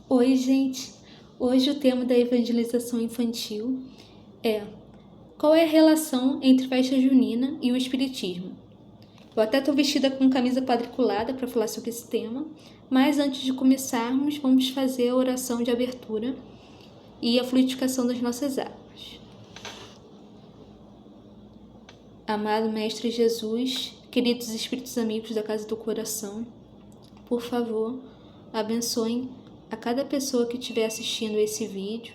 Oi, gente! Hoje o tema da evangelização infantil é: qual é a relação entre festa junina e o espiritismo? Eu até estou vestida com camisa quadriculada para falar sobre esse tema, mas antes de começarmos, vamos fazer a oração de abertura e a fluidificação das nossas águas. Amado Mestre Jesus, queridos espíritos amigos da Casa do Coração, por favor, abençoem a cada pessoa que estiver assistindo esse vídeo.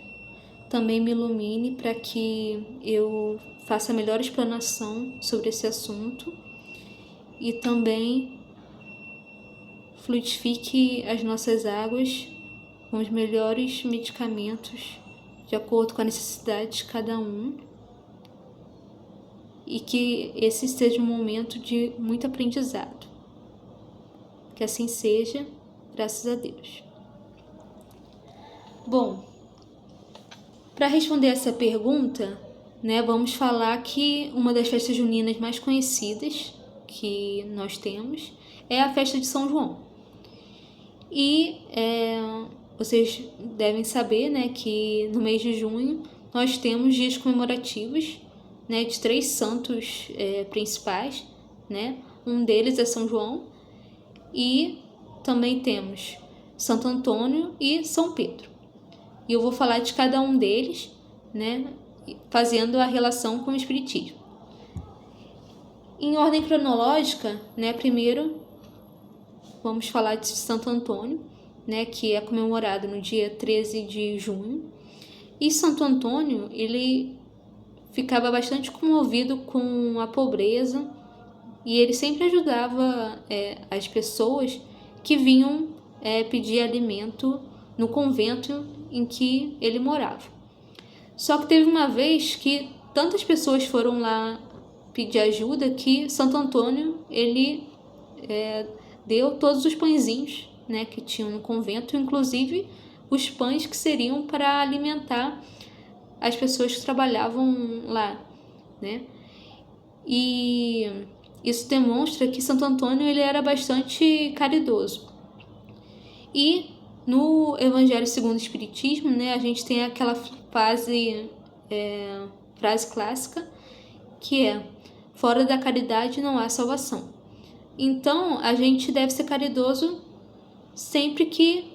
Também me ilumine para que eu faça a melhor explanação sobre esse assunto e também fluidifique as nossas águas com os melhores medicamentos de acordo com a necessidade de cada um, e que esse seja um momento de muito aprendizado. Que assim seja, graças a Deus. Bom, para responder essa pergunta, vamos falar que uma das festas juninas mais conhecidas que nós temos é a festa de São João. E vocês devem saber, que no mês de junho nós temos dias comemorativos, de 3 santos principais, Um deles é São João, e também temos Santo Antônio e São Pedro. E eu vou falar de cada um deles, fazendo a relação com o espiritismo. Em ordem cronológica, primeiro vamos falar de Santo Antônio, que é comemorado no dia 13 de junho. E Santo Antônio, ele ficava bastante comovido com a pobreza e ele sempre ajudava as pessoas que vinham pedir alimento no convento em que ele morava. Só que teve uma vez que tantas pessoas foram lá pedir ajuda que Santo Antônio, ele deu todos os pãezinhos, que tinham no convento, inclusive os pães que seriam para alimentar as pessoas que trabalhavam lá, E isso demonstra que Santo Antônio, ele era bastante caridoso. E no Evangelho segundo o Espiritismo, a gente tem aquela frase clássica, que é: fora da caridade não há salvação. Então, a gente deve ser caridoso sempre que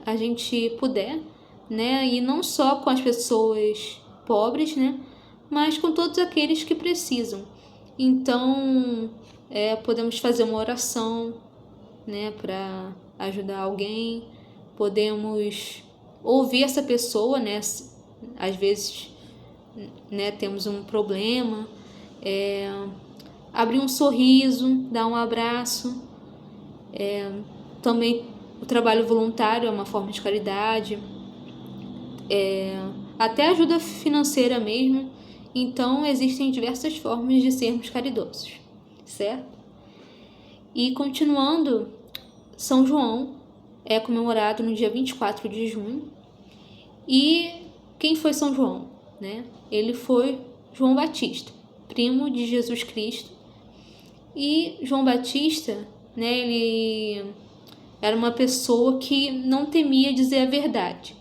a gente puder, e não só com as pessoas pobres, mas com todos aqueles que precisam. Então, podemos fazer uma oração, para ajudar alguém, podemos ouvir essa pessoa, às vezes, temos um problema, abrir um sorriso, dar um abraço. Também o trabalho voluntário é uma forma de caridade, até ajuda financeira mesmo. Então, existem diversas formas de sermos caridosos, certo? E continuando, São João é comemorado no dia 24 de junho. E quem foi São João? Ele foi João Batista, primo de Jesus Cristo. E João Batista, ele era uma pessoa que não temia dizer a verdade,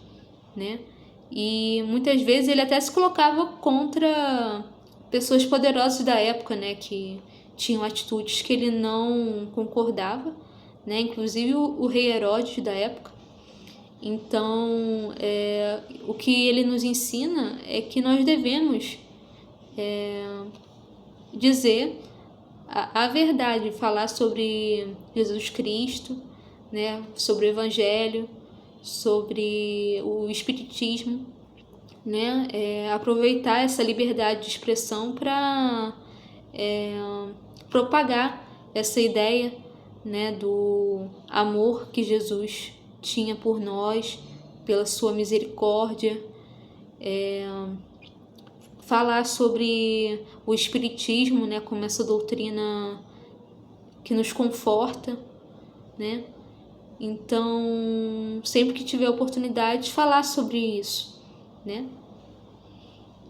E muitas vezes ele até se colocava contra pessoas poderosas da época, que tinham atitudes que ele não concordava, inclusive o rei Herodes da época. Então, o que ele nos ensina é que nós devemos dizer a verdade, falar sobre Jesus Cristo, sobre o Evangelho, sobre o Espiritismo, aproveitar essa liberdade de expressão para propagar essa ideia, do amor que Jesus tinha por nós, pela sua misericórdia, falar sobre o Espiritismo, como essa doutrina que nos conforta, Então, sempre que tiver oportunidade, falar sobre isso,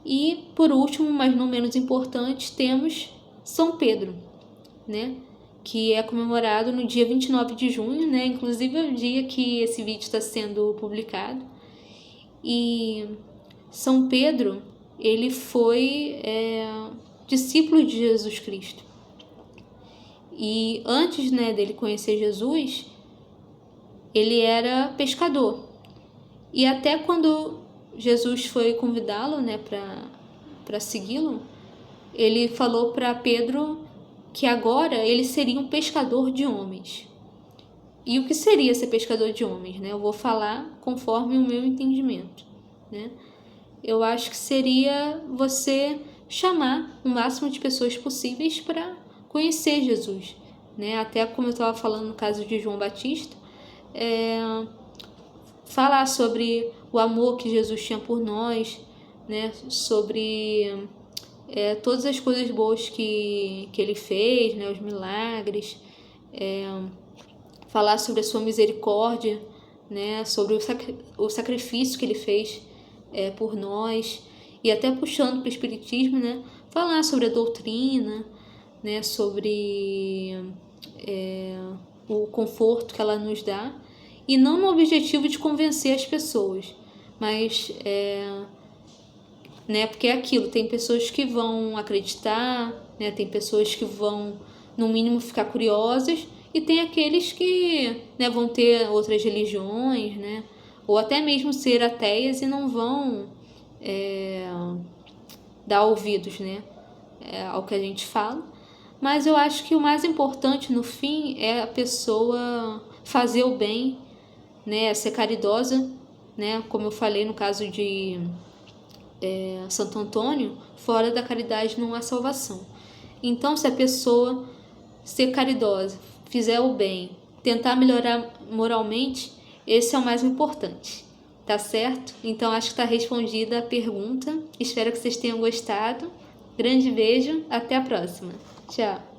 E, por último, mas não menos importante, temos São Pedro, que é comemorado no dia 29 de junho, né? Inclusive é o dia que esse vídeo está sendo publicado. E São Pedro, ele foi discípulo de Jesus Cristo. E antes, né, dele conhecer Jesus, ele era pescador. E até quando Jesus foi convidá-lo, né, para segui-lo, ele falou para Pedro que agora ele seria um pescador de homens. E o que seria ser pescador de homens, né? Eu vou falar conforme o meu entendimento, né? Eu acho que seria você chamar o máximo de pessoas possíveis para conhecer Jesus, né? Até como eu estava falando no caso de João Batista, falar sobre o amor que Jesus tinha por nós, né? Sobre todas as coisas boas que ele fez, né? Os milagres, falar sobre a sua misericórdia, né? Sobre o sacrifício que ele fez por nós, e até puxando para o Espiritismo, né? Falar sobre a doutrina, né? Sobre o conforto que ela nos dá, e não no objetivo de convencer as pessoas, mas né, porque é aquilo, tem pessoas que vão acreditar, né, tem pessoas que vão, no mínimo, ficar curiosas, e tem aqueles que, né, vão ter outras religiões, né, ou até mesmo ser ateias e não vão dar ouvidos, né, ao que a gente fala. Mas eu acho que o mais importante no fim é a pessoa fazer o bem, né, ser caridosa, né, como eu falei no caso de Santo Antônio, fora da caridade não há salvação. Então, se a pessoa ser caridosa, fizer o bem, tentar melhorar moralmente, esse é o mais importante, tá certo? Então, acho que está respondida a pergunta. Espero que vocês tenham gostado. Grande beijo, até a próxima. Tchau!